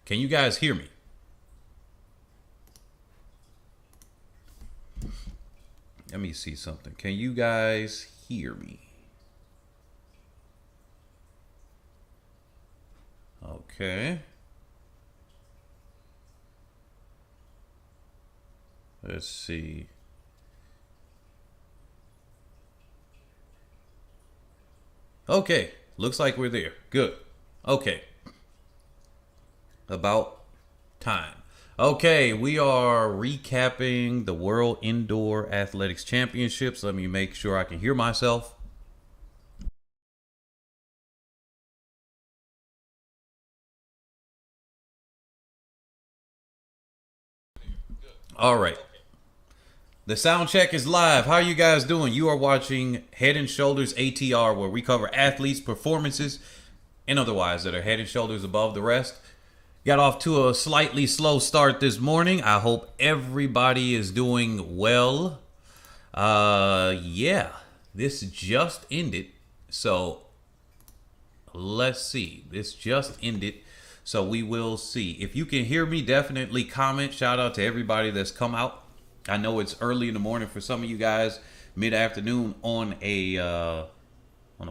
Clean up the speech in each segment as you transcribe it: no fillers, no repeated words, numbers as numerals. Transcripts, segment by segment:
Can you guys hear me? Let me see something. Can you guys hear me? Okay. Let's see. Okay. Looks like we're there. Good. Okay. About time. Okay, we are recapping the World Indoor Athletics Championships. Let me make sure I can hear myself. All right. The sound check is live. How are you guys doing? You are watching Head and Shoulders ATR, where we cover athletes' performances and otherwise that are head and shoulders above the rest. Got off to a slightly slow start this morning. I hope everybody is doing well. Yeah, this just ended. So let's see. This just ended. So we will see. If you can hear me, definitely comment. Shout out to everybody that's come out. I know it's early in the morning for some of you guys, mid-afternoon on a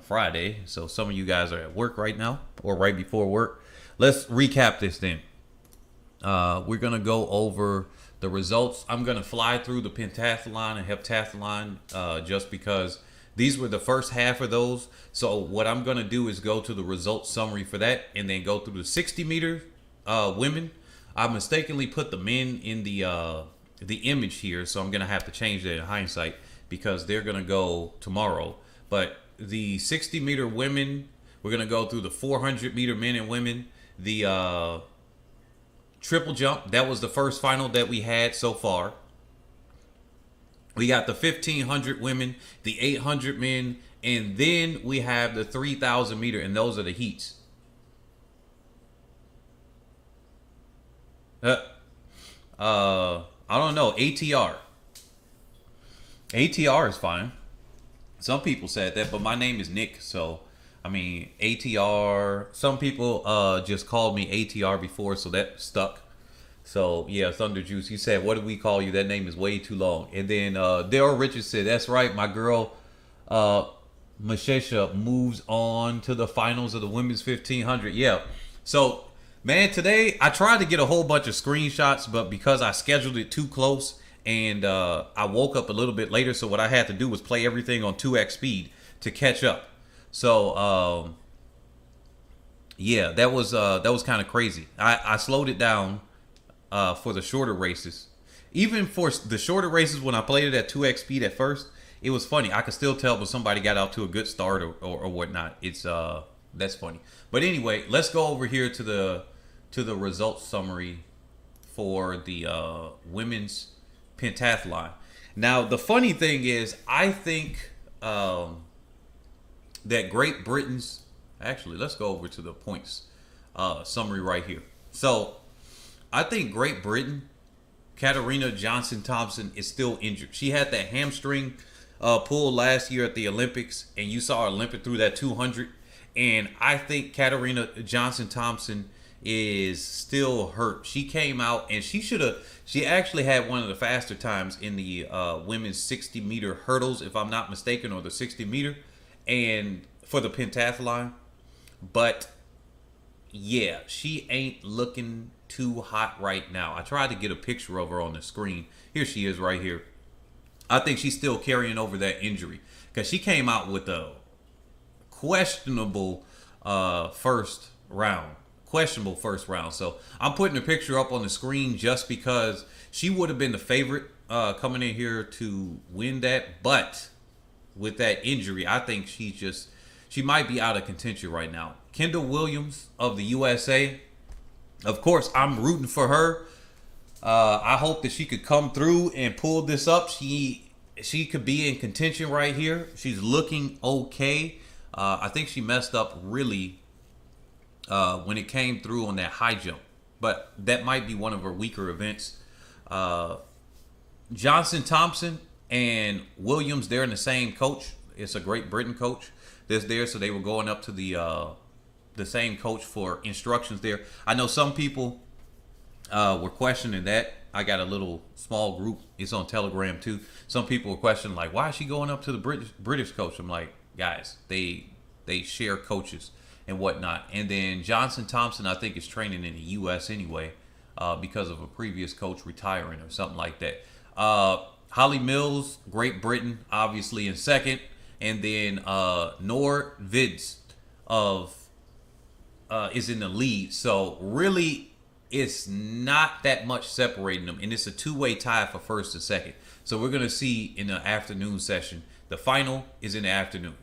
Friday. So some of you guys are at work right now or right before work. Let's recap this then. We're going to go over the results. I'm going to fly through the pentathlon and heptathlon just because these were the first half of those. So what I'm going to do is go to the results summary for that and then go through the 60-meter women. I mistakenly put the men in the image here, so I'm going to have to change that in hindsight because they're going to go tomorrow. But the 60-meter women, we're going to go through the 400-meter men and women. The triple jump, that was the first final that we had so far. We got the 1500 women, the 800 men, and then we have the 3000 meter, and those are the heats. I don't know. ATR. ATR is fine. Some people said that, but my name is Nick, so I mean, ATR. Some people just called me ATR before, so that stuck. So yeah, Thunder Juice. He said, "What do we call you? That name is way too long." And then Daryl Richards said, "That's right, my girl, Mashesha moves on to the finals of the women's 1500." Yeah. So man, today I tried to get a whole bunch of screenshots, but because I scheduled it too close and I woke up a little bit later, so what I had to do was play everything on 2x speed to catch up. So yeah, that was kind of crazy. I slowed it down for the shorter races. Even for the shorter races, when I played it at 2x speed at first, it was funny. I could still tell when somebody got out to a good start or whatnot. It's that's funny. But anyway, let's go over here to the results summary for the women's pentathlon. Now, the funny thing is, I think that Great Britain's, actually, let's go over to the points summary right here. So I think Great Britain, Katarina Johnson-Thompson is still injured. She had that hamstring pull last year at the Olympics, and you saw her limping through that 200. And I think Katarina Johnson-Thompson is still hurt. She came out and she actually had one of the faster times in the women's 60-meter hurdles, if I'm not mistaken, or the 60-meter, and for the pentathlon. But yeah, she ain't looking too hot right now. I tried to get a picture of her on the screen. Here she is right here. I think she's still carrying over that injury because she came out with a questionable first round. So I'm putting a picture up on the screen just because she would have been the favorite coming in here to win that. But with that injury, I think she might be out of contention right now. Kendall Williams of the USA. Of course, I'm rooting for her. I hope that she could come through and pull this up. She could be in contention right here. She's looking okay. I think she messed up really when it came through on that high jump. But that might be one of her weaker events. Johnson-Thompson and Williams, they're in the same coach. It's a Great Britain coach that's there. So they were going up to the same coach for instructions there. I know some people were questioning that. I got a little small group. It's on Telegram too. Some people were questioning like, why is she going up to the British coach? I'm like, guys, they share coaches and whatnot. And then Johnson Thompson, I think, is training in the U.S. anyway, because of a previous coach retiring or something like that. Holly Mills, Great Britain, obviously in second, and then Nord Vids of is in the lead. So really, it's not that much separating them, and it's a two-way tie for first and second. So we're gonna see in the afternoon session. The final is in the afternoon.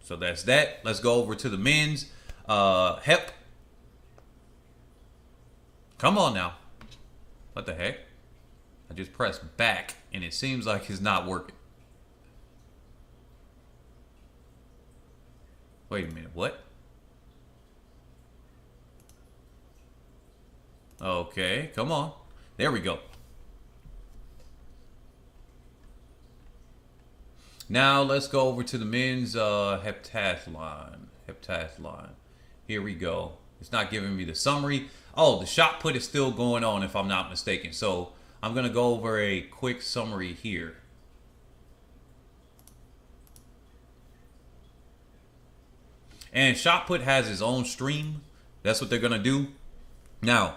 So that's that. Let's go over to the men's. Hep. Come on now. What the heck? I just pressed back, and it seems like it's not working. Wait a minute. What? Okay, come on. There we go. Now let's go over to the men's heptathlon. Here we go. It's not giving me the summary. Oh, the shot put is still going on if I'm not mistaken. So I'm going to go over a quick summary here. And shot put has his own stream. That's what they're going to do. Now,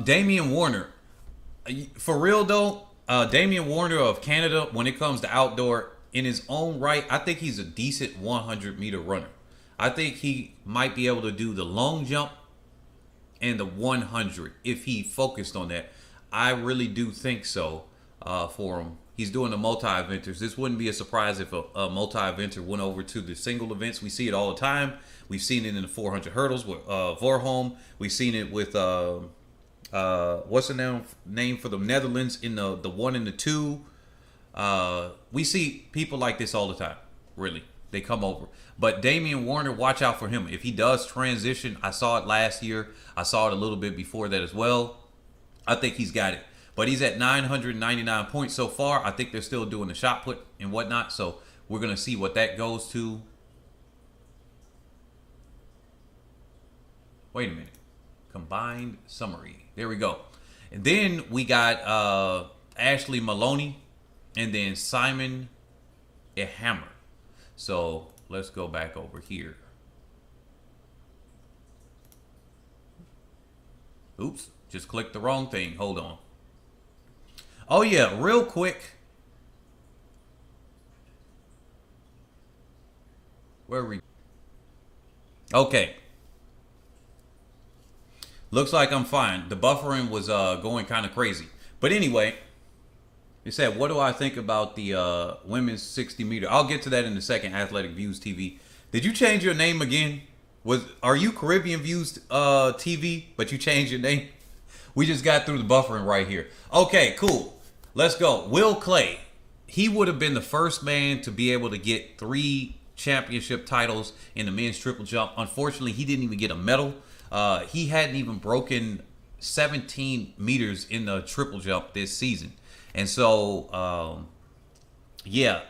Damien Warner. For real though, Damien Warner of Canada, when it comes to outdoor, in his own right, I think he's a decent 100-meter runner. I think he might be able to do the long jump and the 100 if he focused on that. I really do think so for him. He's doing the multi-eventers. This wouldn't be a surprise if a multi-eventer went over to the single events. We see it all the time. We've seen it in the 400 hurdles with Vorholm. We've seen it with what's the name for the Netherlands in the 1 and the 2. We see people like this all the time. Really, they come over. But Damien Warner, watch out for him. If he does transition, I saw it last year. I saw it a little bit before that as well. I think he's got it. But he's at 999 points so far. I think they're still doing the shot put and whatnot. So we're going to see what that goes to. Wait a minute. Combined summary. There we go. And then we got Ashley Maloney and then Simon Ehammer. So let's go back over here. Oops, just clicked the wrong thing. Hold on. Oh yeah, real quick. Where are we? Okay. Looks like I'm fine. The buffering was going kind of crazy. But anyway, it said, what do I think about the women's 60 meter? I'll get to that in a second, Athletic Views TV. Did you change your name again? Are you Caribbean Views TV, but you changed your name? We just got through the buffering right here. Okay, cool. Let's go. Will Clay. He would have been the first man to be able to get 3 championship titles in the men's triple jump. Unfortunately, he didn't even get a medal. He hadn't even broken 17 meters in the triple jump this season. And so, yeah,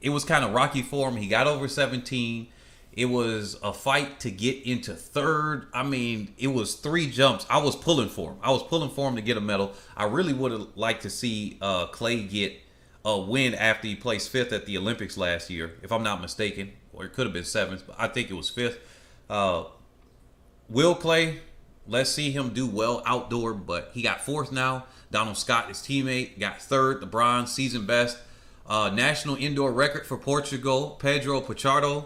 it was kind of rocky for him. He got over 17. It was a fight to get into third. I mean, it was 3 jumps. I was pulling for him. I was pulling for him to get a medal. I really would have liked to see Clay get a win after he placed 5th at the Olympics last year, if I'm not mistaken. Or it could have been 7th, but I think it was 5th. Will Clay, let's see him do well outdoor, but he got 4th now. Donald Scott, his teammate, got 3rd, the bronze, season best. National indoor record for Portugal, Pedro Pichardo.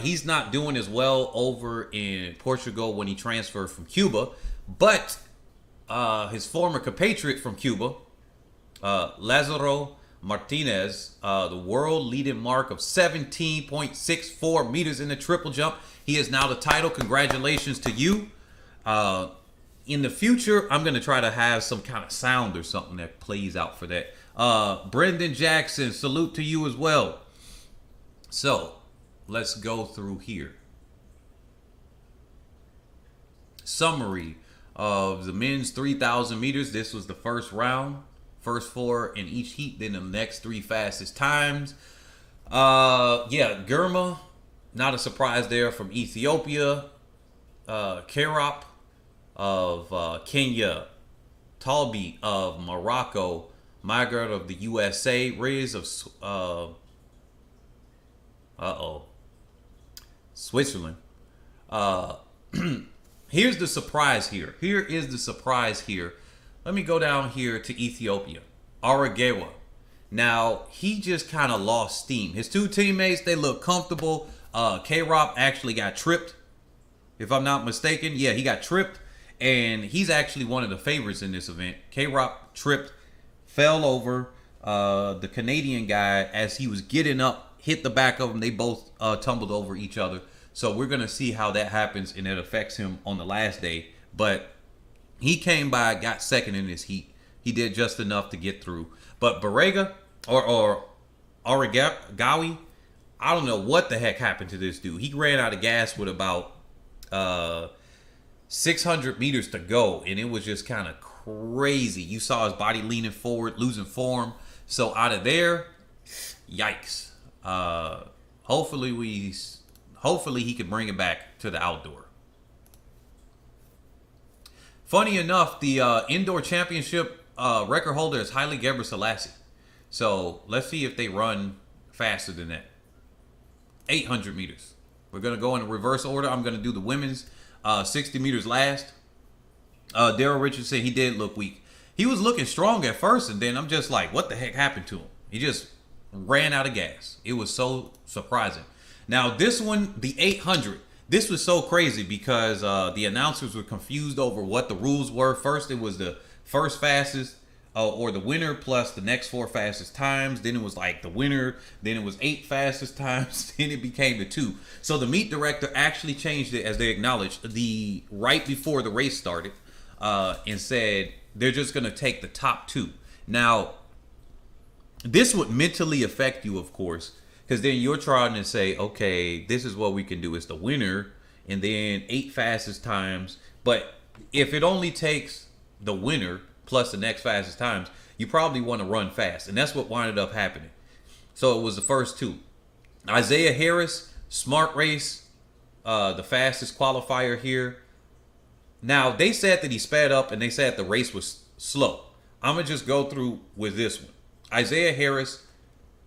He's not doing as well over in Portugal when he transferred from Cuba, but his former compatriot from Cuba, Lazaro Martinez, the world leading mark of 17.64 meters in the triple jump. He is now the title. Congratulations to you. In the future, I'm going to try to have some kind of sound or something that plays out for that. Brendan Jackson, salute to you as well. So, let's go through here. Summary of the men's 3,000 meters. This was the first round. First 4 in each heat, then the next 3 fastest times. Yeah, Girma, not a surprise there from Ethiopia. Kerop of Kenya Talbi of Morocco, Margaret of the USA, Riz of Switzerland. Uh, Here's the surprise here. Here is the surprise here. Let me go down here to Ethiopia. Aragewa. Now, he just kind of lost steam. His two teammates, they look comfortable. K-Rob actually got tripped, if I'm not mistaken. Yeah, he got tripped, and he's actually one of the favorites in this event. K-Rob tripped, fell over. The Canadian guy, as he was getting up, hit the back of him. They both tumbled over each other. So we're going to see how that happens, and it affects him on the last day. But he came by, got second in this heat. He did just enough to get through. But Barega or Arigawi, I don't know what the heck happened to this dude. He ran out of gas with about 600 meters to go, and it was just kind of crazy. You saw his body leaning forward, losing form. So out of there, yikes. Hopefully he can bring it back to the outdoor. Funny enough, the indoor championship record holder is Haile Gebrselassie. So let's see if they run faster than that. 800 meters. We're going to go in reverse order. I'm going to do the women's 60 meters last. Daryl Richardson, he did look weak. He was looking strong at first, and then I'm just like, what the heck happened to him? He just ran out of gas. It was so surprising. Now, this one, the 800, this was so crazy because the announcers were confused over what the rules were. First, it was the first fastest or the winner plus the next 4 fastest times. Then it was like the winner. Then it was 8 fastest times. Then it became the 2. So the meet director actually changed it, as they acknowledged, right before the race started and said they're just going to take the top 2. Now, this would mentally affect you, of course, because then you're trying to say, okay, this is what we can do. It's the winner and then 8 fastest times. But if it only takes the winner plus the next fastest times, you probably want to run fast. And that's what wound up happening. So it was the first 2. Isaiah Harris, smart race, the fastest qualifier here. Now, they said that he sped up and they said the race was slow. I'm going to just go through with this one. Isaiah Harris,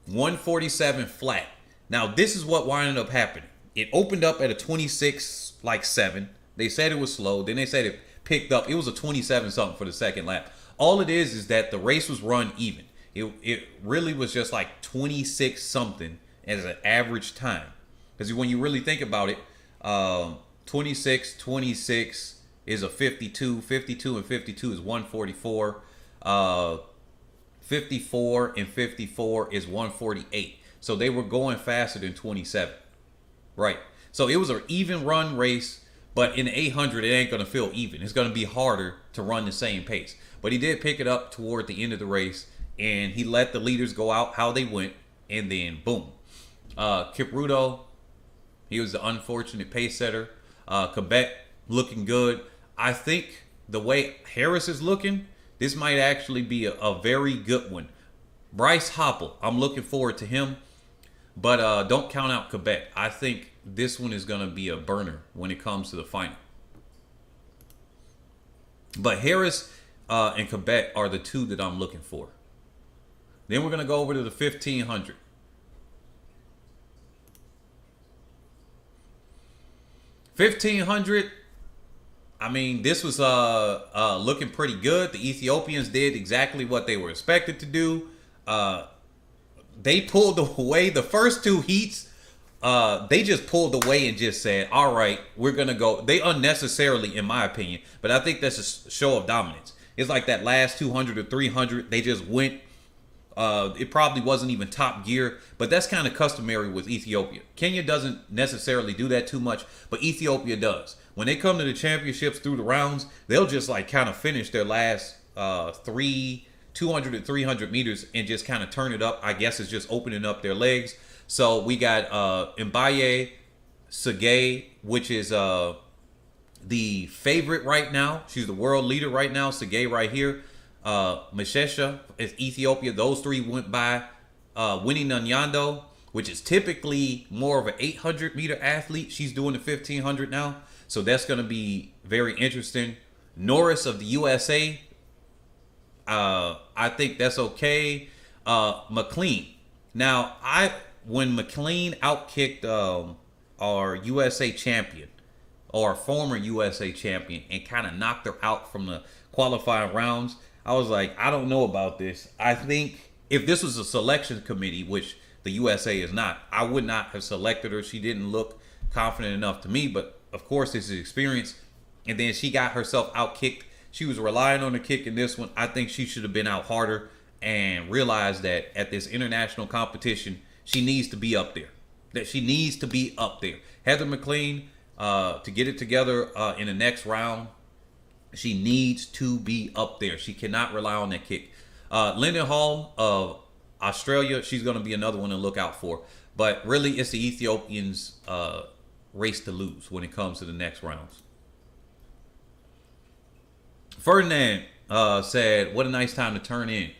147 flat. Now, this is what wound up happening. It opened up at a 26.7. They said it was slow. Then they said it picked up. It was a 27 something for the second lap. All it is that the race was run even. It really was just like 26 something as an average time. Because when you really think about it, 26 is a 52. 52 and 52 is 144. 54 and 54 is 148. So they were going faster than 27. Right. So it was an even run race, but in the 800, it ain't going to feel even. It's going to be harder to run the same pace. But he did pick it up toward the end of the race, and he let the leaders go out how they went, and then boom. Kipruto, he was the unfortunate pace setter. Quebec looking good. I think the way Harris is looking, this might actually be a very good one. Bryce Hoppel, I'm looking forward to him. But don't count out Quebec. I think this one is going to be a burner when it comes to the final. But Harris and Quebec are the 2 that I'm looking for. Then we're going to go over to the 1500. 1500, I mean, this was looking pretty good. The Ethiopians did exactly what they were expected to do. They pulled away the first 2 heats. They just pulled away and just said, all right, we're going to go. They unnecessarily, in my opinion, but I think that's a show of dominance. It's like that last 200 or 300. They just went. It probably wasn't even top gear, but that's kind of customary with Ethiopia. Kenya doesn't necessarily do that too much, but Ethiopia does. When they come to the championships through the rounds, they'll just like kind of finish their last 200 to 300 meters and just kind of turn it up. I guess it's just opening up their legs. So we got Mbaye Sege, which is the favorite right now. She's the world leader right now. Sege right here. Meshesha is Ethiopia. Those 3 went by. Winnie Nanyando, which is typically more of an 800 meter athlete. She's doing the 1500 now. So that's going to be very interesting. Norris of the USA, I think that's okay. McLean. Now, when McLean outkicked our USA champion, or former USA champion, and kind of knocked her out from the qualifying rounds, I was like, I don't know about this. I think if this was a selection committee, which the USA is not, I would not have selected her. She didn't look confident enough to me, but of course this is experience. And then she got herself out kicked. She was relying on the kick in this one. I think she should have been out harder and realized that at this international competition, she needs to be up there. That she needs to be up there. Heather McLean, to get it together in the next round, she needs to be up there. She cannot rely on that kick. Lyndon Hall of Australia, she's going to be another one to look out for. But really, it's the Ethiopians' race to lose when it comes to the next rounds. Ferdinand said, what a nice time to turn in.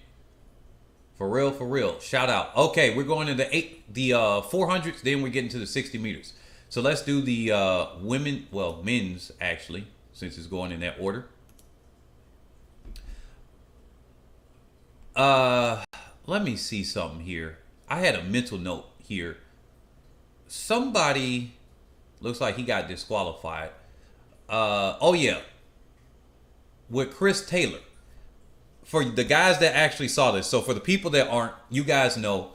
For real, for real. Shout out. Okay, we're going to the 400s, then we're getting to the 60 meters. So let's do the men's actually, since it's going in that order. Let me see something here. I had a mental note here. Somebody looks like he got disqualified. Oh yeah. With Chris Taylor. For the guys that actually saw this, so for the people that aren't, you guys know,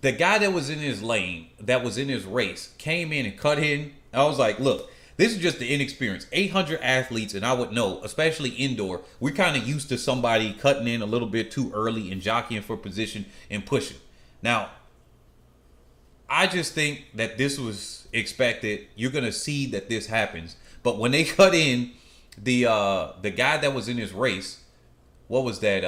the guy that was in his lane, that was in his race, came in and cut in. I was like, look, this is just the inexperience. 800 athletes, and I would know, especially indoor, we're kind of used to somebody cutting in a little bit too early and jockeying for position and pushing. Now, I just think that this was expected. You're going to see that this happens. But when they cut in, the guy that was in his race, what was that?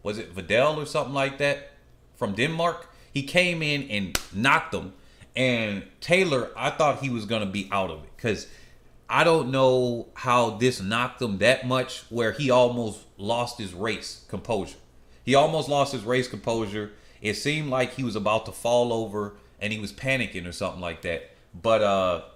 Was it Vidal or something like that from Denmark? He came in and knocked him. And Taylor, I thought he was going to be out of it because I don't know how this knocked him that much where he almost lost his race composure. He almost lost his race composure. It seemed like he was about to fall over and he was panicking or something like that. But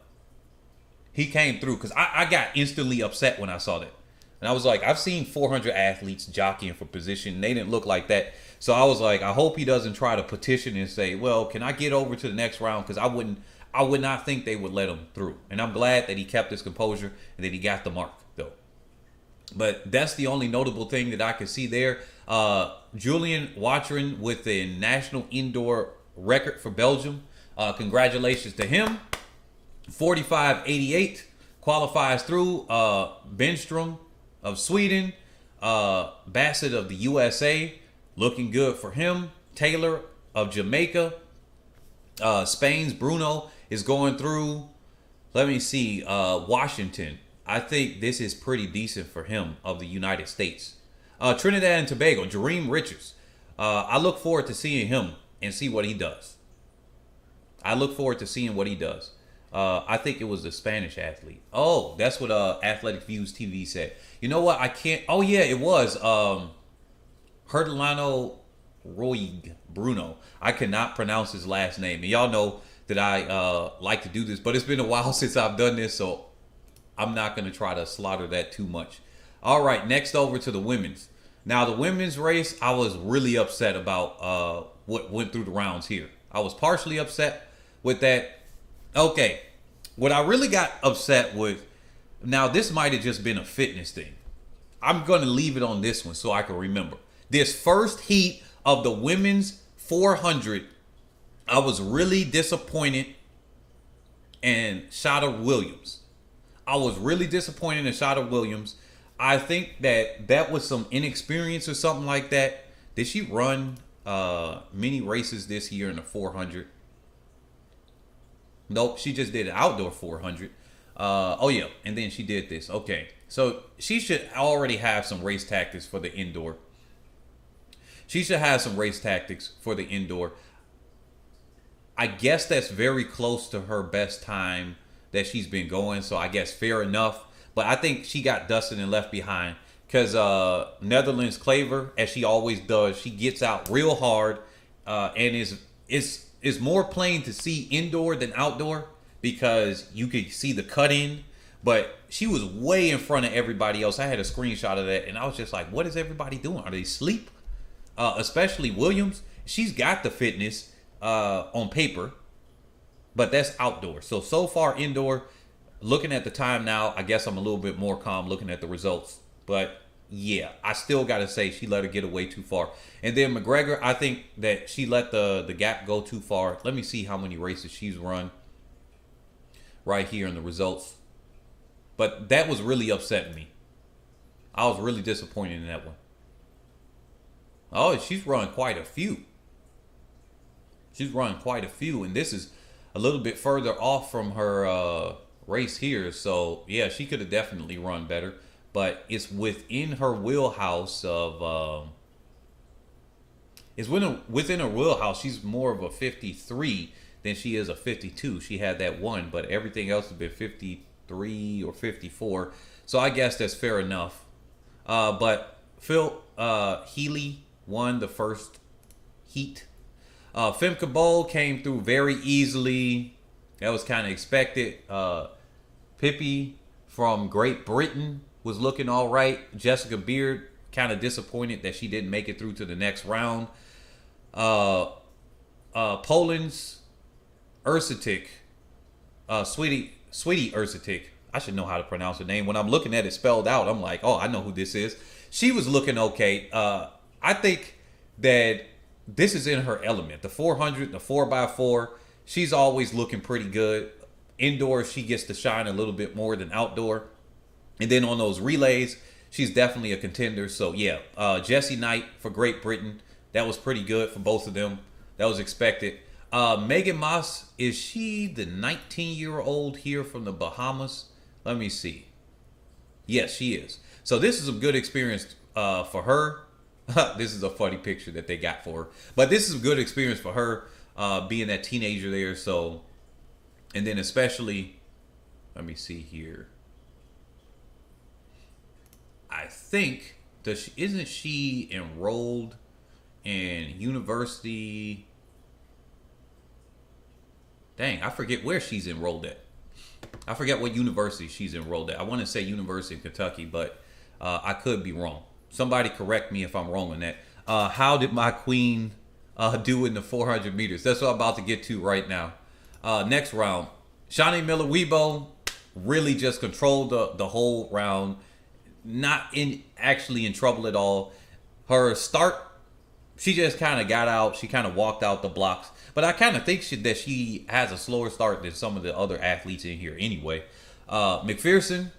he came through because I got instantly upset when I saw that. And I was like, I've seen 400 athletes jockeying for position. And they didn't look like that. So I was like, I hope he doesn't try to petition and say, well, can I get over to the next round? Because I would not think they would let him through. And I'm glad that he kept his composure and that he got the mark, though. But that's the only notable thing that I could see there. Julian Watrin with the national indoor record for Belgium. Congratulations to him. 45.88 qualifies through. Benstrom of Sweden. Bassett of the USA. Looking good for him. Taylor of Jamaica. Spain's Bruno is going through. Let me see. Washington. I think this is pretty decent for him of the United States. Trinidad and Tobago. Jareem Richards. I look forward to seeing him and see what he does. I look forward to seeing what he does. I think it was the Spanish athlete. Oh, that's what Athletic Views TV said. You know what? I can't. Oh, yeah, it was. Herdelano Roig Bruno. I cannot pronounce his last name. And y'all know that I like to do this, but it's been a while since I've done this, so I'm not going to try to slaughter that too much. All right, next over to the women's. Now, the women's race, I was really upset about what went through the rounds here. I was partially upset with that. Okay, what I really got upset with, now this might have just been a fitness thing. I'm going to leave it on this one so I can remember. This first heat of the women's 400, I was really disappointed in Shada Williams. I was really disappointed in Shada Williams. I think that was some inexperience or something like that. Did she run many races this year in the 400? Nope, she just did an outdoor 400. Oh yeah, and then she did this. Okay, so she should already have some race tactics for the indoor. She should have some race tactics for the indoor. I guess that's very close to her best time that she's been going, so I guess fair enough. But I think she got dusted and left behind because Netherlands Claver, as she always does, she gets out real hard and is more plain to see indoor than outdoor because you can see the cut in. But she was way in front of everybody else. I had a screenshot of that, and I was just like, what is everybody doing? Are they asleep? Especially Williams. She's got the fitness on paper, but that's outdoor. So far indoor, looking at the time now, I guess I'm a little bit more calm looking at the results. But yeah, I still got to say she let her get away too far. And then McGregor, I think that she let the gap go too far. Let me see how many races she's run right here in the results. But that was really upsetting me. I was really disappointed in that one. Oh, she's run quite a few. She's run quite a few. And this is a little bit further off from her race here. So, yeah, she could have definitely run better. But it's within her wheelhouse of... it's within her wheelhouse. She's more of a 53 than she is a 52. She had that one, but everything else has been 53 or 54. So I guess that's fair enough. But Phil Healy won the first heat. Femke Bol came through very easily. That was kind of expected. Pippi from Great Britain was looking all right. Jessica Beard, kind of disappointed that she didn't make it through to the next round. Poland's Ursatic, Sweetie Ursatic. I should know how to pronounce her name. When I'm looking at it spelled out, I'm like, oh, I know who this is. She was looking okay. I think that this is in her element. The 400, the 4x4, she's always looking pretty good. Indoor, she gets to shine a little bit more than outdoor. And then on those relays, she's definitely a contender. So, yeah, Jessie Knight for Great Britain. That was pretty good for both of them. That was expected. Megan Moss, is she the 19-year-old here from the Bahamas? Let me see. Yes, she is. So this is a good experience for her. This is a funny picture that they got for her. But this is a good experience for her being that teenager there. So, and then especially, let me see here. I think, isn't she enrolled in university? Dang, I forget where she's enrolled at. I forget what university she's enrolled at. I want to say University of Kentucky, but I could be wrong. Somebody correct me if I'm wrong on that. How did my queen do in the 400 meters? That's what I'm about to get to right now. Next round, Shani Miller-Weibo really just controlled the whole round. Not actually in trouble at all. Her start, she just kind of got out. She kind of walked out the blocks. But I kind of think that she has a slower start than some of the other athletes in here anyway. McPherson,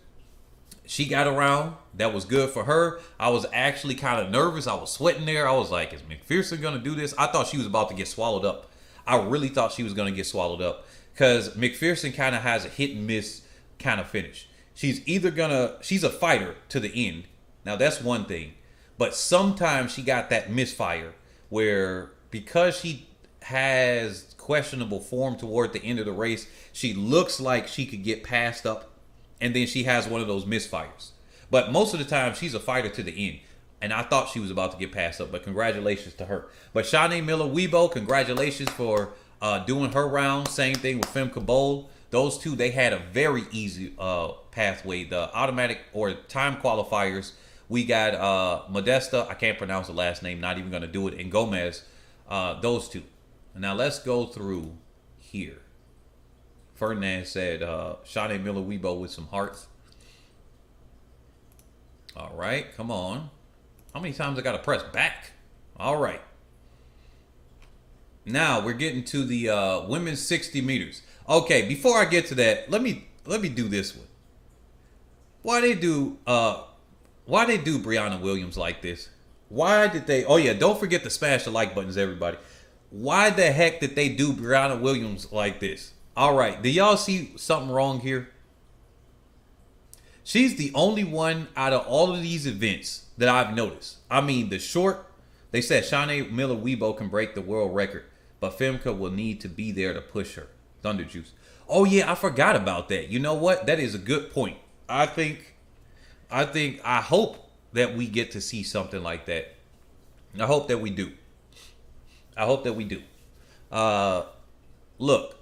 she got around. That was good for her. I was actually kind of nervous. I was sweating there. I was like, is McPherson going to do this? I thought she was about to get swallowed up. I really thought she was going to get swallowed up. Because McPherson kind of has a hit and miss kind of finish. She's a fighter to the end. Now, that's one thing. But sometimes she got that misfire where because she has questionable form toward the end of the race, she looks like she could get passed up, and then she has one of those misfires. But most of the time, she's a fighter to the end. And I thought she was about to get passed up, but congratulations to her. But Shani Miller-Weibo, congratulations for doing her round. Same thing with Femke Bol. Those two, they had a very easy pathway. The automatic or time qualifiers, we got Modesta, I can't pronounce the last name, not even going to do it, and Gomez, those two. Now let's go through here. Ferdinand said Shani Miller-Weibo with some hearts. All right, come on. How many times I got to press back? All right. Now we're getting to the women's 60 meters. Okay, before I get to that, let me do this one. Why they do Brianna Williams like this? Why did they? Oh yeah, don't forget to smash the like buttons, everybody. Why the heck did they do Brianna Williams like this? All right, do y'all see something wrong here? She's the only one out of all of these events that I've noticed. I mean, the short, they said Shani Miller-Weibo can break the world record, but Femke will need to be there to push her. Thunder Juice. Oh yeah, I forgot about that. You know what? That is a good point. I hope that we get to see something like that. I hope that we do. Look,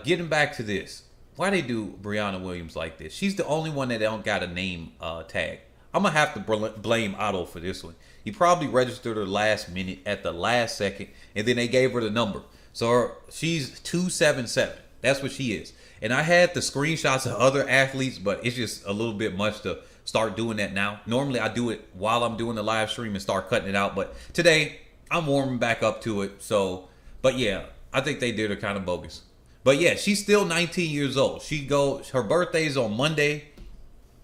getting back to this. why they do Brianna Williams like this? She's the only one that don't got a name tag. I'm gonna have to blame Otto for this one. He probably registered her last minute at the last second, and then they gave her the number. So she's 277. That's what she is. And I had the screenshots of other athletes, but it's just a little bit much to start doing that now. Normally I do it while I'm doing the live stream and start cutting it out, but today I'm warming back up to it. So, but yeah, I think they did her kind of bogus. But yeah, she's still 19 years old. Her birthday's on Monday,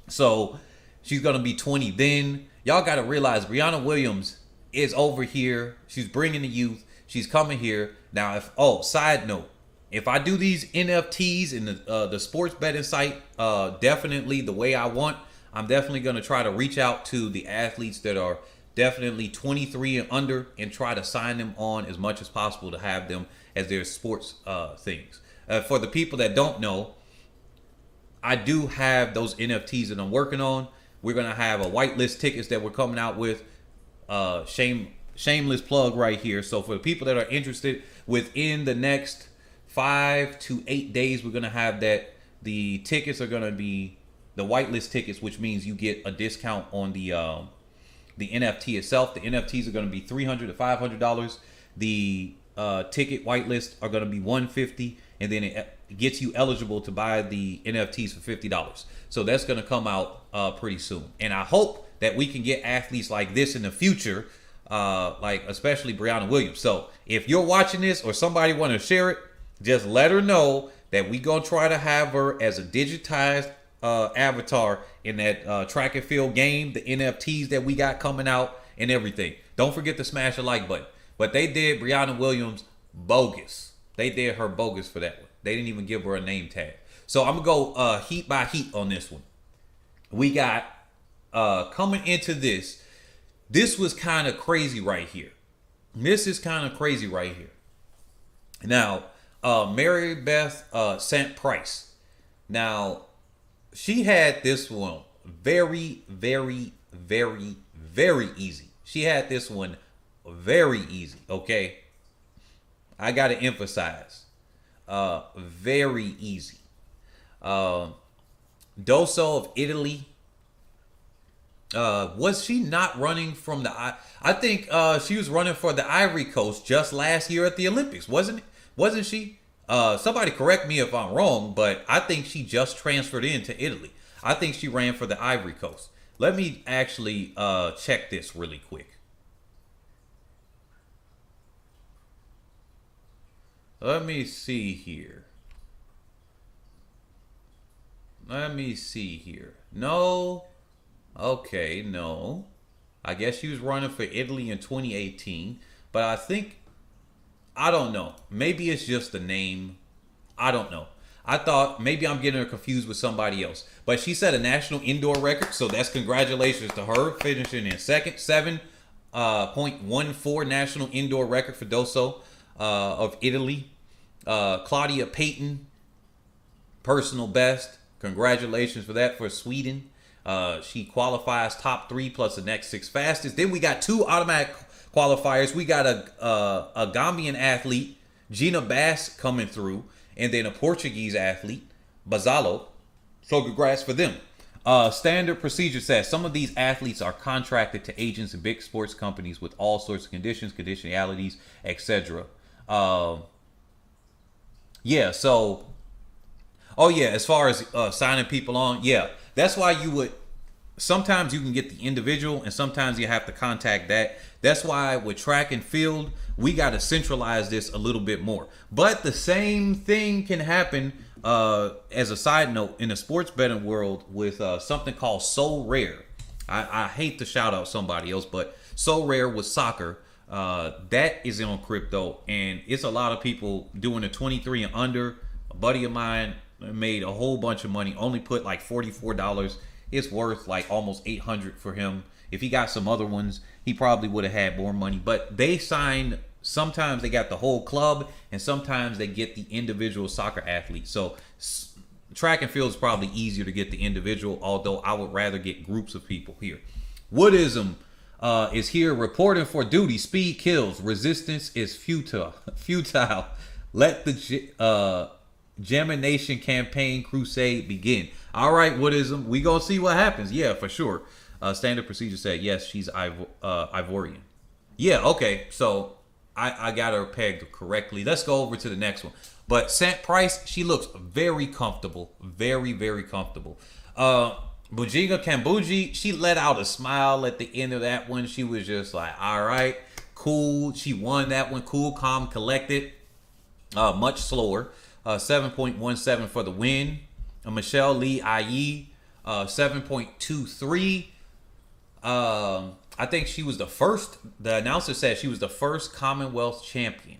so she's gonna be 20 then. Y'all gotta realize Brianna Williams is over here. She's bringing the youth. She's coming here now. Side note, if I do these NFTs in the sports betting site, definitely the way I want, I'm definitely gonna try to reach out to the athletes that are definitely 23 and under and try to sign them on as much as possible to have them as their sports things. For the people that don't know, I do have those NFTs that I'm working on. We're going to have a whitelist tickets that we're coming out with. Shameless plug right here. So for the people that are interested, within the next 5 to 8 days, we're going to have that. The tickets are going to be the whitelist tickets, which means you get a discount on the NFT itself. The NFTs are going to be $300 to $500. The ticket whitelist are going to be $150, and then it gets you eligible to buy the NFTs for $50. So that's going to come out pretty soon. And I hope that we can get athletes like this in the future, like especially Brianna Williams. So if you're watching this or somebody want to share it, just let her know that we going to try to have her as a digitized avatar in that track and field game, the NFTs that we got coming out and everything. Don't forget to smash the like button. But they did Brianna Williams bogus. They did her bogus for that one. They didn't even give her a name tag. So I'm going to go heat by heat on this one. We got coming into this. This was kind of crazy right here. This is kind of crazy right here. Now, Mary Beth Sant-Price. Now, she had this one very, very, very, very easy. She had this one very easy, okay? I got to emphasize, very easy. Doso of Italy. Was she not running from the... I think she was running for the Ivory Coast just last year at the Olympics, wasn't she? Somebody correct me if I'm wrong, but I think she just transferred into Italy. I think she ran for the Ivory Coast. Let me actually check this really quick. Let me see here. No. Okay, no. I guess she was running for Italy in 2018. But I don't know. Maybe it's just the name. I don't know. I thought maybe I'm getting her confused with somebody else. But she set a national indoor record. So that's congratulations to her. Finishing in second. 7.14 national indoor record for Doso of Italy. Claudia Payton, personal best. Congratulations for that for Sweden. She qualifies top 3 plus the next 6 fastest. Then we got 2 automatic qualifiers. We got a Gambian athlete, Gina Bass, coming through, and then a Portuguese athlete, Bazalo. So congrats for them. Standard procedure says some of these athletes are contracted to agents and big sports companies with all sorts of conditions, conditionalities, etc. Yeah, so, oh yeah, as far as signing people on, yeah, that's why sometimes you can get the individual and sometimes you have to contact that. That's why with track and field, we got to centralize this a little bit more. But the same thing can happen, as a side note, in the sports betting world with something called So Rare. I hate to shout out somebody else, but So Rare with soccer. That is on crypto, and it's a lot of people doing the 23 and under. A buddy of mine made a whole bunch of money, only put like $44. It's worth like almost $800 for him. If he got some other ones, he probably would have had more money. But they sign, sometimes they got the whole club, and sometimes they get the individual soccer athlete. So track and field is probably easier to get the individual, although I would rather get groups of people here. Woodism is here reporting for duty. Speed kills. Resistance is futile. Let the Gemination campaign crusade begin. All right, Woodism. We gonna see what happens. Yeah, for sure. Standard procedure said yes. She's Ivorian. Yeah. Okay. So I got her pegged correctly. Let's go over to the next one. But Sant-Price, she looks very comfortable. Very, very comfortable. Bujinga Kambuji, she let out a smile at the end of that one. She was just like, all right, cool. She won that one. Cool, calm, collected. Much slower. 7.17 for the win. Michelle Lee IE, 7.23. I think she was the first. The announcer said she was the first Commonwealth champion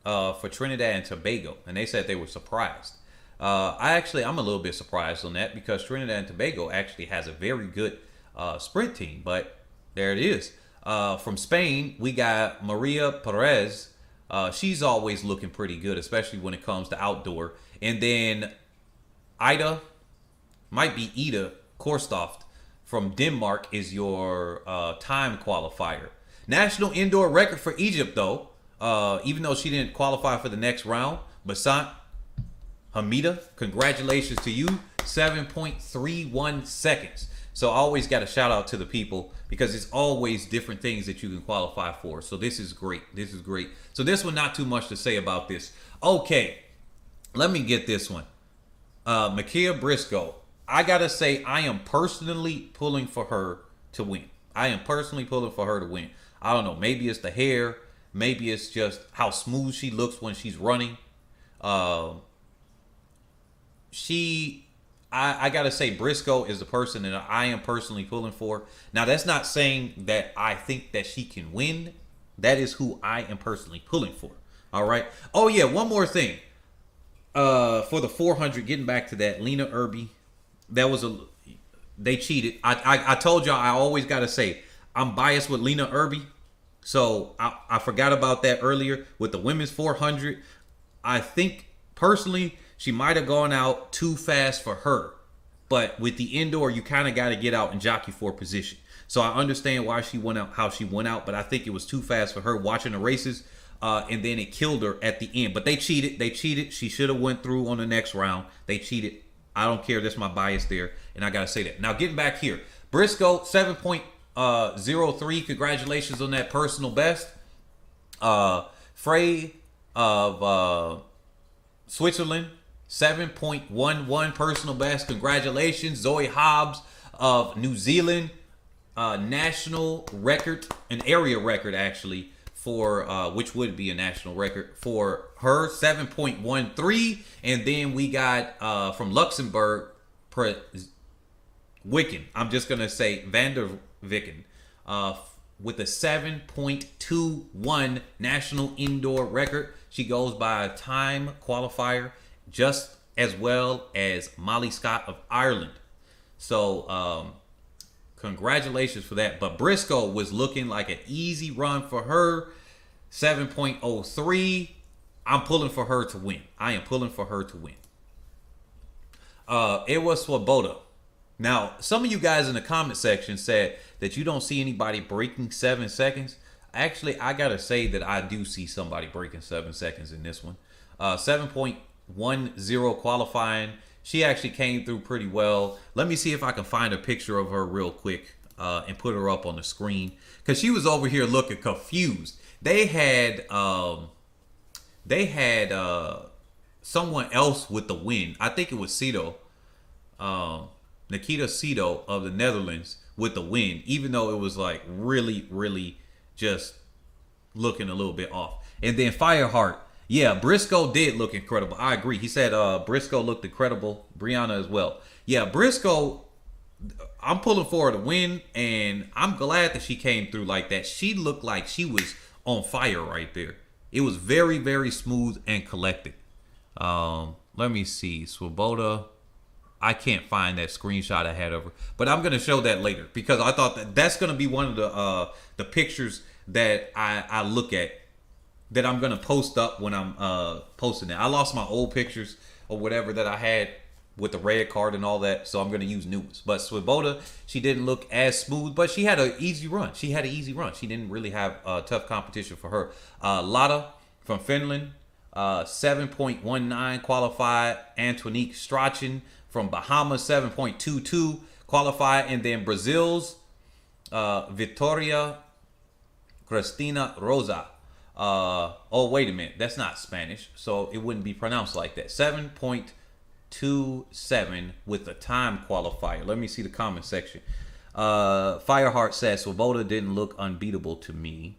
for Trinidad and Tobago, and they said they were surprised. I'm a little bit surprised on that because Trinidad and Tobago actually has a very good sprint team, but there it is. From Spain, we got Maria Perez. She's always looking pretty good, especially when it comes to outdoor. And then Ida, might be Ida Korstoft from Denmark is your time qualifier. National indoor record for Egypt, though, even though she didn't qualify for the next round. Basant Hamida, congratulations to you. 7.31 seconds. So I always got to shout out to the people because it's always different things that you can qualify for. So this is great. This is great. So this one, not too much to say about this. Okay, let me get this one. Makia Briscoe. I got to say, I am personally pulling for her to win. I am personally pulling for her to win. I don't know. Maybe it's the hair. Maybe it's just how smooth she looks when she's running. I gotta say Briscoe is the person that I am personally pulling for. Now that's not saying that I think that she can win. That is who I am personally pulling for. All right. Oh yeah, one more thing. For the 400, getting back to that, Lena Irby, they cheated. I told y'all I always gotta say I'm biased with Lena Irby, so I forgot about that earlier with the women's 400. I think personally, she might have gone out too fast for her. But with the indoor, you kind of got to get out and jockey for position. So I understand why she went out, how she went out. But I think it was too fast for her watching the races. And then it killed her at the end. But they cheated. They cheated. She should have went through on the next round. They cheated. I don't care. That's my bias there. And I got to say that. Now, getting back here. Briscoe, 7.03. Congratulations on that personal best. Frey of Switzerland, 7.11 personal best. Congratulations. Zoe Hobbs of New Zealand, national record, an area record actually for which would be a national record for her, 7.13. And then we got from Luxembourg, Wicken. I'm just gonna say Vander Vicken, with a 7.21 national indoor record. She goes by a time qualifier, just as well as Molly Scott of Ireland. So congratulations for that. But Briscoe was looking like an easy run for her, 7.03. I'm pulling for her to win. I am pulling for her to win. It was Swoboda. Now, some of you guys in the comment section said that you don't see anybody breaking 7 seconds. Actually, I gotta say that I do see somebody breaking 7 seconds in this one. 7.10 qualifying. She actually came through pretty well. Let me see if I can find a picture of her real quick and put her up on the screen, because she was over here looking confused. They had someone else with the win. I think it was Cito, Nikita Cito of the Netherlands with the win, even though it was like really just looking a little bit off. And then Fireheart, yeah, Briscoe did look incredible. I agree. He said Briscoe looked incredible. Brianna as well. Yeah, Briscoe, I'm pulling for her to win, and I'm glad that she came through like that. She looked like she was on fire right there. It was very smooth and collected. Let me see. Swoboda. I can't find that screenshot I had of her, but I'm gonna show that later because I thought that that's gonna be one of the pictures that I look at, that I'm gonna post up when I'm posting it. I lost my old pictures or whatever that I had with the red card and all that, so I'm gonna use new ones. But Swoboda, she didn't look as smooth, but she had an easy run. She had an easy run. She didn't really have tough competition for her. Lotta from Finland, 7.19 qualified. Antonique Strachan from Bahamas, 7.22 qualified. And then Brazil's Victoria Cristina Rosa. Oh, wait a minute. That's not Spanish, so it wouldn't be pronounced like that. 7.27 with a time qualifier. Let me see the comment section. Fireheart says, Swoboda didn't look unbeatable to me.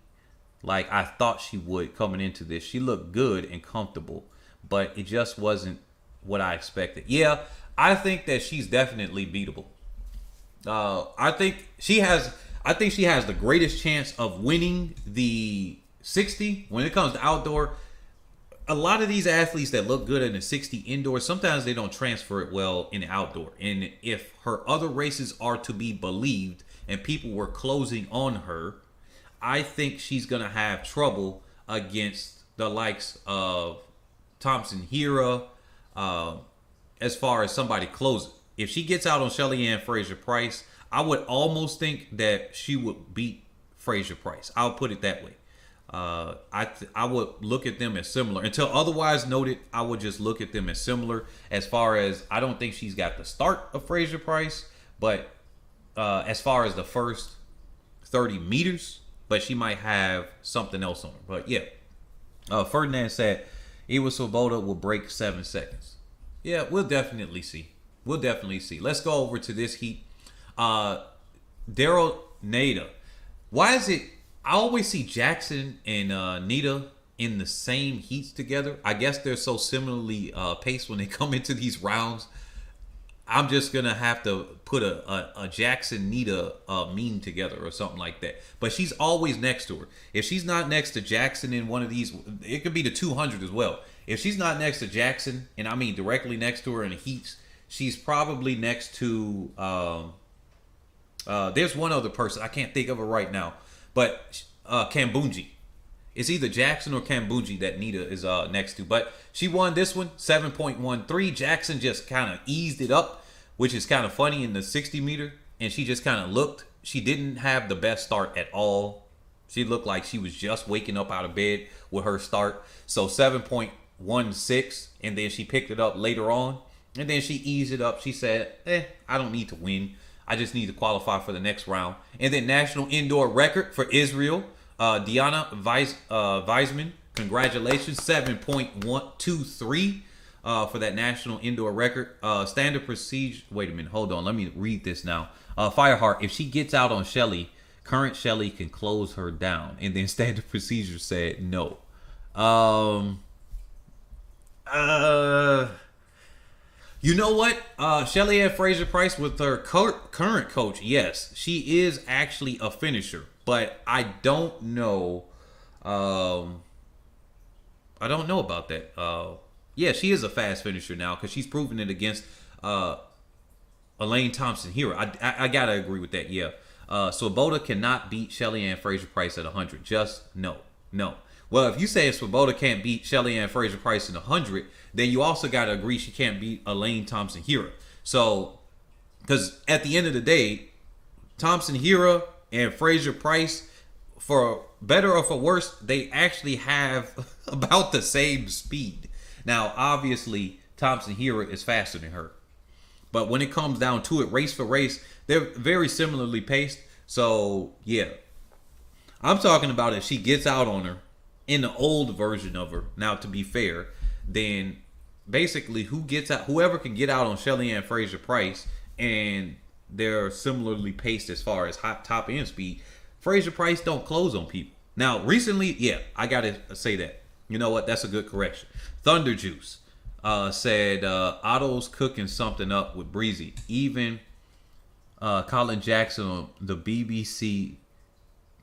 Like I thought she would coming into this. She looked good and comfortable, but it just wasn't what I expected. Yeah, I think that she's definitely beatable. I think she has the greatest chance of winning the 60 when it comes to outdoor. A lot of these athletes that look good in the 60 indoor, sometimes they don't transfer it well in the outdoor. And if her other races are to be believed and people were closing on her, I think she's going to have trouble against the likes of Thompson Hira as far as somebody closing. If she gets out on Shelly Ann Fraser-Price, I would almost think that she would beat Fraser-Price. I'll put it that way. I would look at them as similar. Until otherwise noted, I would just look at them as similar as far as I don't think she's got the start of Fraser-Price, but as far as the first 30 meters, but she might have something else on her. But yeah, Ferdinand said Iwa Swoboda will break 7 seconds. Yeah, we'll definitely see. We'll definitely see. Let's go over to this heat. Daryl Nada. Why is it I always see Jackson and Nita in the same heats together? I guess they're so similarly paced when they come into these rounds. I'm just gonna have to put a Jackson Nita meme together or something like that. But she's always next to her. If she's not next to Jackson in one of these, it could be the 200 as well. If she's not next to Jackson, and I mean directly next to her in the heats, she's probably next to. There's one other person I can't think of her right now, but Kambunji. It's either Jackson or Kambunji that Nita is next to. But she won this one, 7.13. Jackson just kind of eased it up, which is kind of funny in the 60 meter. And she just kind of looked. She didn't have the best start at all. She looked like she was just waking up out of bed with her start. So 7.16. And then she picked it up later on. And then she eased it up. She said, I don't need to win. I just need to qualify for the next round. And then national indoor record for Israel. Diana Weisman, congratulations, 7.123 for that national indoor record. Standard procedure. Wait a minute, hold on. Let me read this now. Fireheart, if she gets out on Shelly, current Shelly can close her down. And then standard procedure said no. You know what? Shelly Ann Fraser-Price with her current coach, yes, she is actually a finisher. But I don't know. I don't know about that. Yeah, she is a fast finisher now because she's proven it against Elaine Thompson Hira. I gotta agree with that. Yeah. Swoboda cannot beat Shelly Ann Fraser-Price at 100. Just no. Well, if you say Swoboda can't beat Shelly Ann Fraser-Price in 100, then you also gotta agree she can't beat Elaine Thompson Hira. So, because at the end of the day, Thompson Hira and Fraser-Price, for better or for worse, they actually have about the same speed. Now, obviously, Thompson Hira is faster than her. But when it comes down to it, race for race, they're very similarly paced. So, yeah. I'm talking about if she gets out on her in the old version of her. Now, to be fair, then basically whoever can get out on Shelly Ann Fraser-Price, and they're similarly paced as far as top end speed, Fraser-Price don't close on people. Now, recently, yeah, I gotta say that. You know what? That's a good correction. Thunder Juice said Otto's cooking something up with Breezy. Even Colin Jackson on the BBC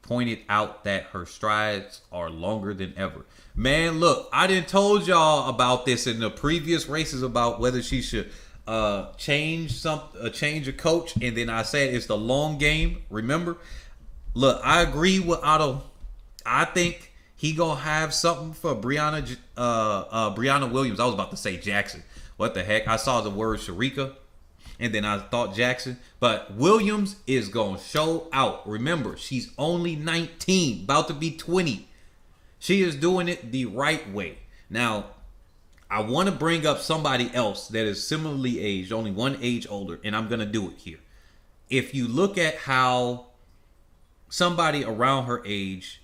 pointed out that her strides are longer than ever. Man, look, I didn't told y'all about this in the previous races about whether she should change a coach, and then I said it's the long game. Remember? Look, I agree with Otto. I think he gonna have something for Brianna Williams. I was about to say Jackson. What the heck? I saw the word Sharika, and then I thought Jackson. But Williams is gonna show out. Remember, she's only 19, about to be 20. She is doing it the right way. Now, I want to bring up somebody else that is similarly aged, only one age older, and I'm going to do it here. If you look at how somebody around her age,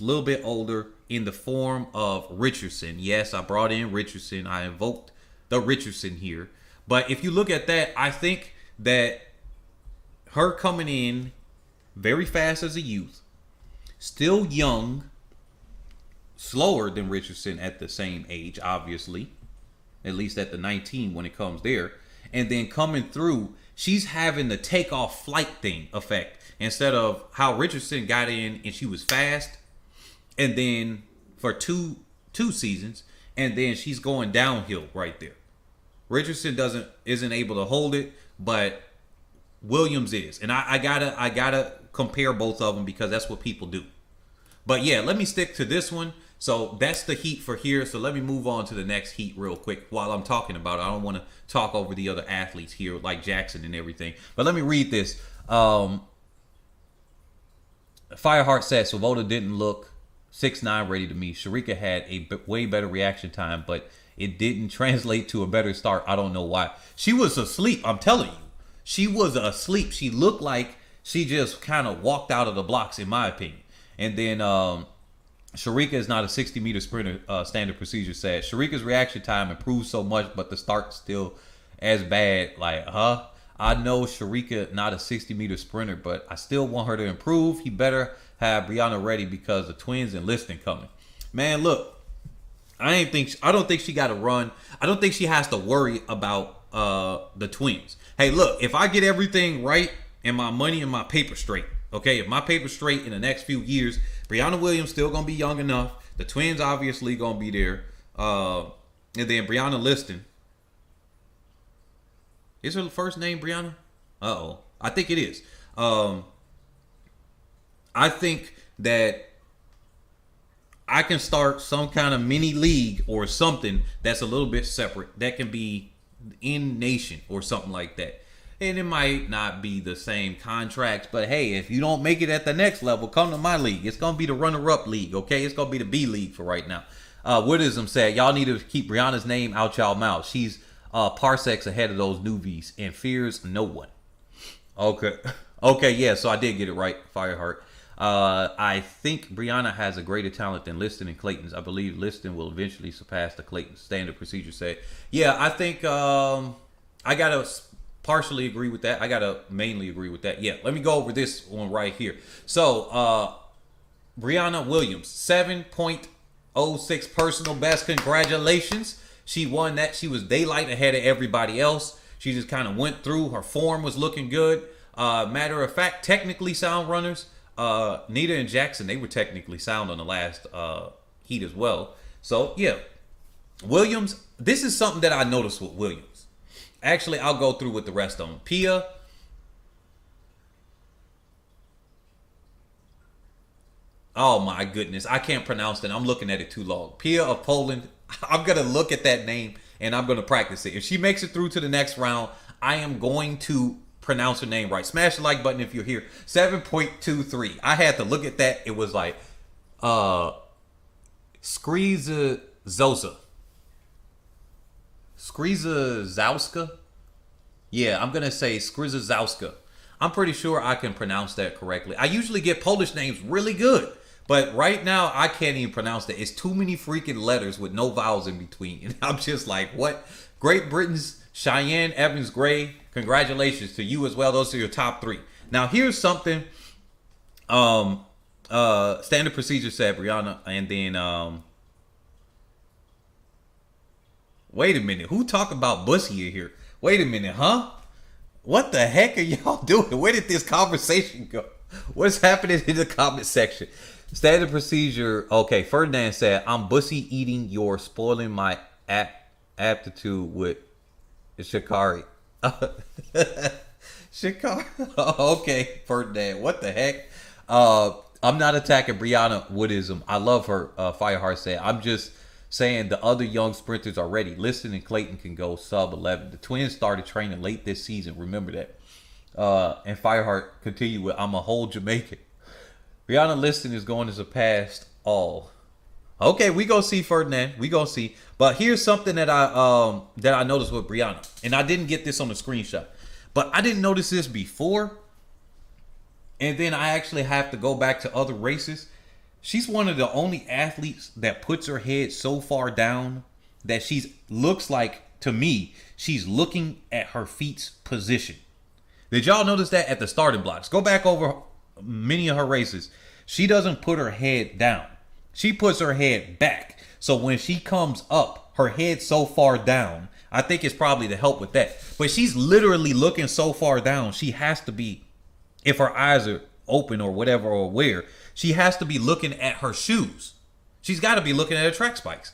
a little bit older, in the form of Richardson. Yes, I brought in Richardson. I invoked the Richardson here. But if you look at that, I think that her coming in very fast as a youth, still young, slower than Richardson at the same age, obviously, at least at the 19 when it comes there, and then coming through, she's having the takeoff flight thing effect instead of how Richardson got in and she was fast, and then for two seasons, and then she's going downhill right there. Richardson isn't able to hold it, but Williams is, and I gotta compare both of them because that's what people do. But yeah, let me stick to this one. So that's the heat for here. So let me move on to the next heat real quick while I'm talking about it. I don't want to talk over the other athletes here like Jackson and everything. But let me read this. Fireheart said Svoboda didn't look 6'9" ready to me. Sharika had a way better reaction time, but it didn't translate to a better start. I don't know why. She was asleep. I'm telling you. She was asleep. She looked like she just kind of walked out of the blocks, in my opinion. And then Sharika is not a 60-meter sprinter, standard procedure said. Sharika's reaction time improved so much, but the start still as bad. Like, I know Sharika not a 60-meter sprinter, but I still want her to improve. He better have Brianna ready because the twins and Liston coming. Man, look, I don't think she got to run. I don't think she has to worry about the twins. Hey, look, if I get everything right and my money and my paper straight, okay, if my paper's straight in the next few years, Brianna Williams still gonna be young enough. The twins obviously gonna be there, and then Brianna Liston. Is her first name Brianna? I think it is. I think that I can start some kind of mini league or something that's a little bit separate. That can be in nation or something like that. And it might not be the same contracts, but hey, if you don't make it at the next level, come to my league. It's going to be the runner-up league, okay? It's going to be the B league for right now. Woodism said, y'all need to keep Brianna's name out y'all mouth. She's parsecs ahead of those newbies and fears no one. Okay. Okay, yeah, so I did get it right, Fireheart. I think Brianna has a greater talent than Liston and Clayton's. I believe Liston will eventually surpass the Clayton standard procedure said. Yeah, I think I got to partially agree with that. I got to mainly agree with that. Yeah, let me go over this one right here. So, Brianna Williams, 7.06 personal best. Congratulations. She won that. She was daylight ahead of everybody else. She just kind of went through. Her form was looking good. Matter of fact, technically sound runners. Nita and Jackson, they were technically sound on the last heat as well. So, yeah. Williams, this is something that I noticed with Williams. Actually, I'll go through with the rest of them. Pia. Oh, my goodness. I can't pronounce that. I'm looking at it too long. Pia of Poland. I'm going to look at that name, and I'm going to practice it. If she makes it through to the next round, I am going to pronounce her name right. Smash the like button if you're here. 7.23. I had to look at that. It was like Skrizazowska. Skrizazowska? Yeah, I'm going to say Skrizazowska. I'm pretty sure I can pronounce that correctly. I usually get Polish names really good. But right now, I can't even pronounce that. It's too many freaking letters with no vowels in between. And I'm just like, what? Great Britain's Cheyenne Evans Gray. Congratulations to you as well. Those are your top three. Now, here's something. Standard procedure said, Brianna. And then, wait a minute. Who talk about Bussy here? Wait a minute, huh? What the heck are y'all doing? Where did this conversation go? What's happening in the comment section? Standard procedure. Okay, Ferdinand said, I'm Bussy eating. You're spoiling my aptitude with Shikari. Shikari. Okay, Ferdinand. What the heck? I'm not attacking Brianna Woodism. I love her. Fireheart said, I'm just saying the other young sprinters are ready. Liston and Clayton can go sub 11. The twins started training late this season. Remember that. And Fireheart continued with, I'm a whole Jamaican. Brianna Liston is going to surpass all. Okay, we go see Ferdinand. We go see. But here's something that I noticed with Brianna, and I didn't get this on the screenshot, but I didn't notice this before, and then I actually have to go back to other races. She's one of the only athletes that puts her head so far down that she's looks like to me she's looking at her feet's position. Did y'all notice that at the starting blocks? Go back over many of her races. She doesn't put her head down. She puts her head back. So when she comes up, her head's so far down. I think it's probably to help with that. But she's literally looking so far down. She has to be, if her eyes are open or whatever or where, she has to be looking at her shoes. She's got to be looking at her track spikes.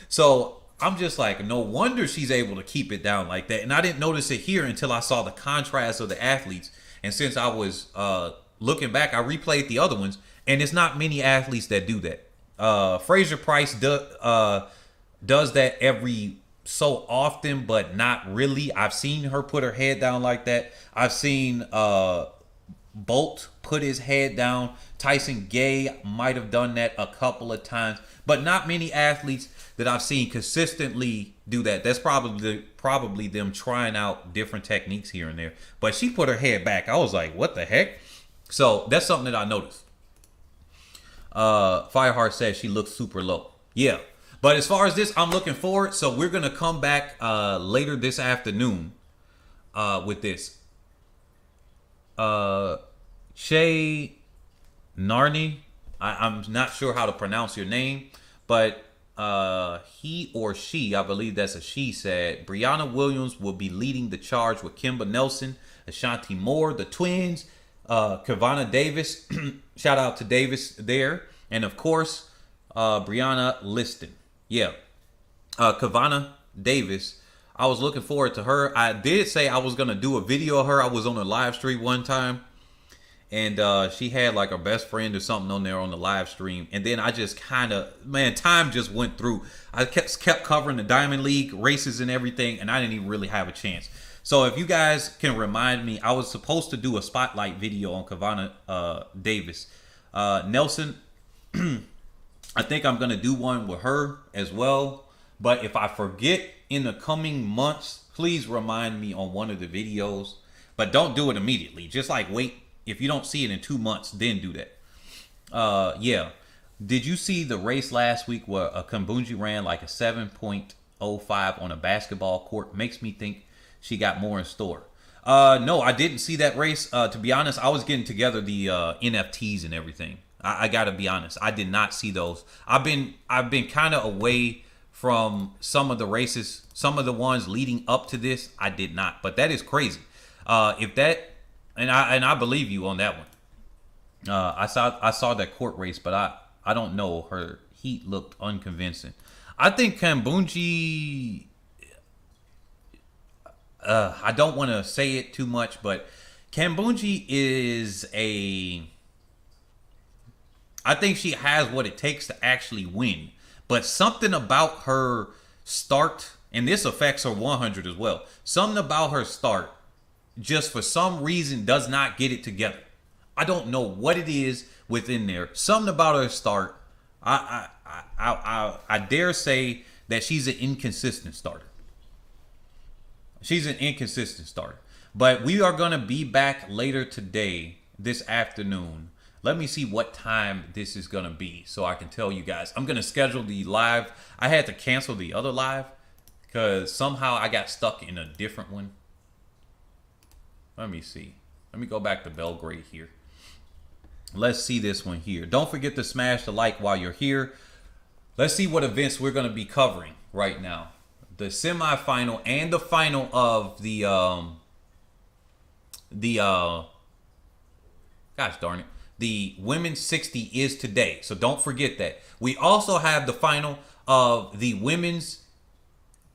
So I'm just like, no wonder she's able to keep it down like that. And I didn't notice it here until I saw the contrast of the athletes. And since I was looking back, I replayed the other ones. And it's not many athletes that do that. Fraser Price does that every so often, but not really. I've seen her put her head down like that. I've seen Bolt put his head down. Tyson Gay might have done that a couple of times, but not many athletes that I've seen consistently do that. That's probably them trying out different techniques here and there. But she put her head back. I was like, what the heck? So that's something that I noticed. Fireheart says she looks super low. Yeah. But as far as this, I'm looking forward. So we're going to come back later this afternoon with this. Shay Narni, I'm not sure how to pronounce your name, but he or she, I believe that's a she, said Brianna Williams will be leading the charge with Kimba Nelson, Ashanti Moore, the twins, Kavana Davis. Shout out to Davis there. And of course, Brianna Liston. Yeah. Kavana Davis. I was looking forward to her. I did say I was going to do a video of her. I was on a live stream one time. And she had like her best friend or something on there on the live stream. And then I just kind of, man, time just went through. I kept covering the Diamond League races and everything. And I didn't even really have a chance. So if you guys can remind me, I was supposed to do a spotlight video on Kavana Davis. Nelson, I think I'm going to do one with her as well. But if I forget in the coming months, please remind me on one of the videos. But don't do it immediately. Just like wait. If you don't see it in 2 months, then do that. Yeah. Did you see the race last week where a Kambunji ran like a 7.05 on a basketball court? Makes me think she got more in store. No, I didn't see that race. To be honest, I was getting together the NFTs and everything. I gotta be honest. I did not see those. I've been kind of away from some of the races. Some of the ones leading up to this, I did not. But that is crazy. If that, and I believe you on that one. I saw that court race, but I don't know. Her heat looked unconvincing. I think Kambunji. I don't want to say it too much, but Kambunji is a. I think she has what it takes to actually win, but something about her start, and this affects her 100 as well. Something about her start, just for some reason, does not get it together. I don't know what it is within there. Something about her start. I dare say that she's an inconsistent starter. She's an inconsistent starter. But we are going to be back later today, this afternoon. Let me see what time this is going to be so I can tell you guys. I'm going to schedule the live. I had to cancel the other live because somehow I got stuck in a different one. Let me see. Let me go back to Belgrade here. Let's see this one here. Don't forget to smash the like while you're here. Let's see what events we're going to be covering right now. The semifinal and the final of the gosh darn it, the women's 60 is today. So don't forget that. We also have the final of the women's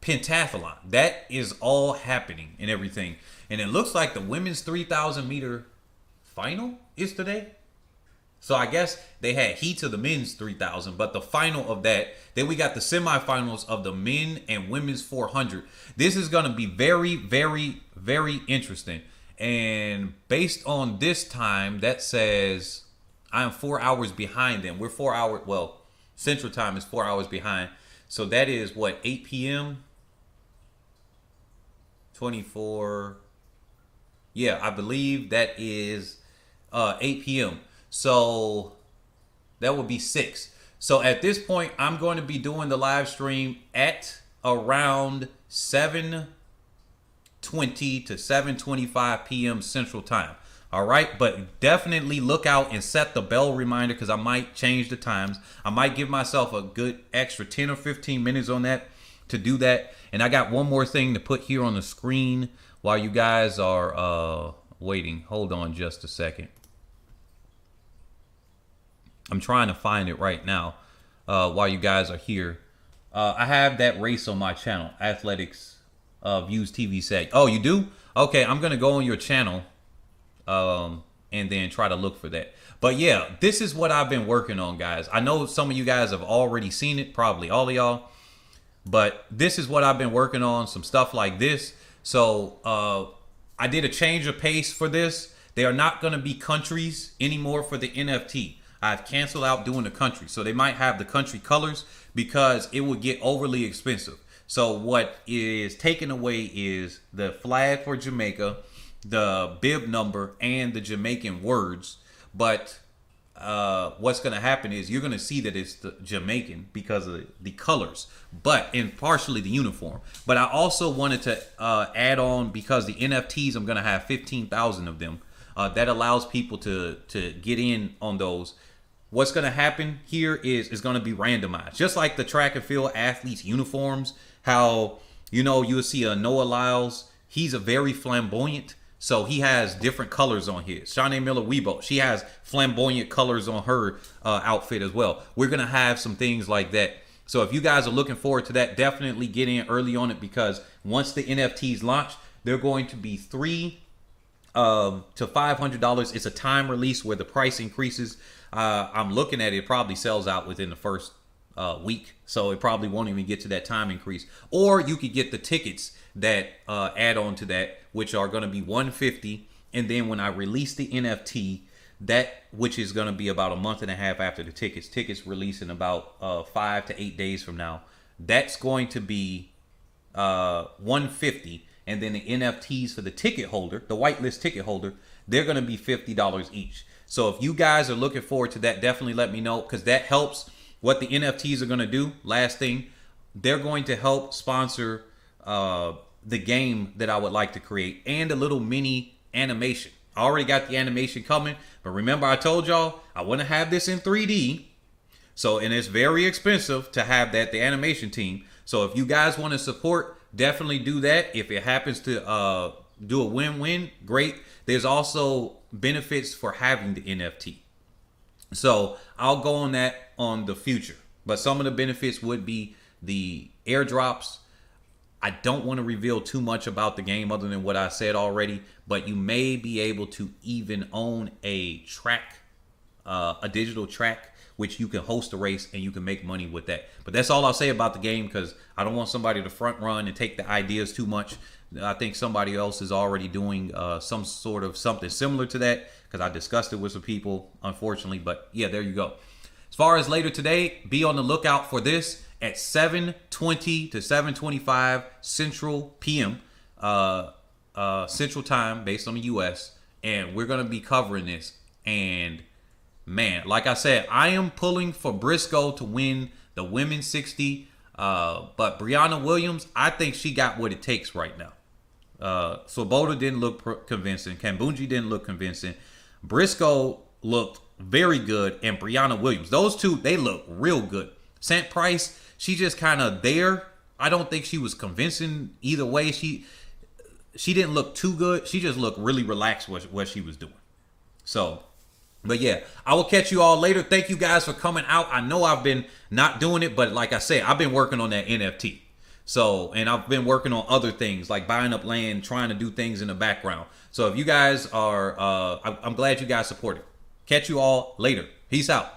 pentathlon. That is all happening and everything. And it looks like the women's 3,000 meter final is today. So I guess they had heats of the men's 3,000, but the final of that, then we got the semifinals of the men and women's 400. This is going to be very, very, very interesting. And based on this time, that says I'm 4 hours behind them. We're 4 hours. Well, Central Time is 4 hours behind. So that is what, 8 p.m. 24. Yeah, I believe that is 8 p.m. So that would be 6. So at this point, I'm going to be doing the live stream at around 7:20 to 7:25 p.m. Central Time. All right, but definitely look out and set the bell reminder because I might change the times. I might give myself a good extra 10 or 15 minutes on that to do that. And I got one more thing to put here on the screen while you guys are waiting. Hold on just a second. I'm trying to find it right now while you guys are here. I have that race on my channel, Athletics Views TV Seg. Oh, you do? Okay, I'm going to go on your channel and then try to look for that. But yeah, this is what I've been working on, guys. I know some of you guys have already seen it, probably all of y'all. But this is what I've been working on, some stuff like this. So I did a change of pace for this. They are not going to be countries anymore for the NFT. I've canceled out doing the country. So they might have the country colors because it would get overly expensive. So what is taken away is the flag for Jamaica, the bib number, and the Jamaican words. But what's going to happen is you're going to see that it's the Jamaican because of the colors, but in partially the uniform. But I also wanted to add on, because the NFTs, I'm going to have 15,000 of them. That allows people to get in on those. What's going to happen here is it's going to be randomized, just like the track and field athletes uniforms. How, you know, you'll see a Noah Lyles. He's a very flamboyant. So he has different colors on his. Shanae Miller-Weibo, she has flamboyant colors on her outfit as well. We're going to have some things like that. So if you guys are looking forward to that, definitely get in early on it, because once the NFTs launch, they're going to be $300 to $500. It's a time release where the price increases. I'm looking at it, it probably sells out within the first week. So it probably won't even get to that time increase. Or you could get the tickets that add on to that, which are going to be $150. And then when I release the NFT, that, which is going to be about a month and a half after the tickets release in about 5 to 8 days from now, that's going to be $150. And then the NFTs for the ticket holder, the whitelist ticket holder, they're going to be $50 each. So if you guys are looking forward to that, definitely let me know, because that helps. What the NFTs are going to do, last thing, they're going to help sponsor the game that I would like to create, and a little mini animation. I already got the animation coming, but remember I told y'all I want to have this in 3D. So, and it's very expensive to have that, the animation team. So if you guys want to support, definitely do that. If it happens to do a win-win, great. There's also benefits for having the NFT. So I'll go on that on the future. But some of the benefits would be the airdrops. I don't want to reveal too much about the game other than what I said already, but you may be able to even own a track, a digital track, which you can host a race and you can make money with that. But that's all I'll say about the game, because I don't want somebody to front run and take the ideas too much. I think somebody else is already doing some sort of something similar to that, because I discussed it with some people, unfortunately. But yeah, there you go. As far as later today, be on the lookout for this at 7:20 to 7:25 Central PM, Central Time, based on the U.S. And we're going to be covering this. And man, like I said, I am pulling for Briscoe to win the women's 60. But Brianna Williams, I think she got what it takes right now. Swoboda didn't look convincing. Kambunji didn't look convincing. Briscoe looked very good. And Brianna Williams, those two, they look real good. Sant-Price, she just kind of there. I don't think she was convincing either way. She didn't look too good. She just looked really relaxed what she was doing. So, but yeah, I will catch you all later. Thank you guys for coming out. I know I've been not doing it, but like I said, I've been working on that NFT. So, and I've been working on other things like buying up land, trying to do things in the background. So if you guys are, I'm glad you guys support it. Catch you all later. Peace out.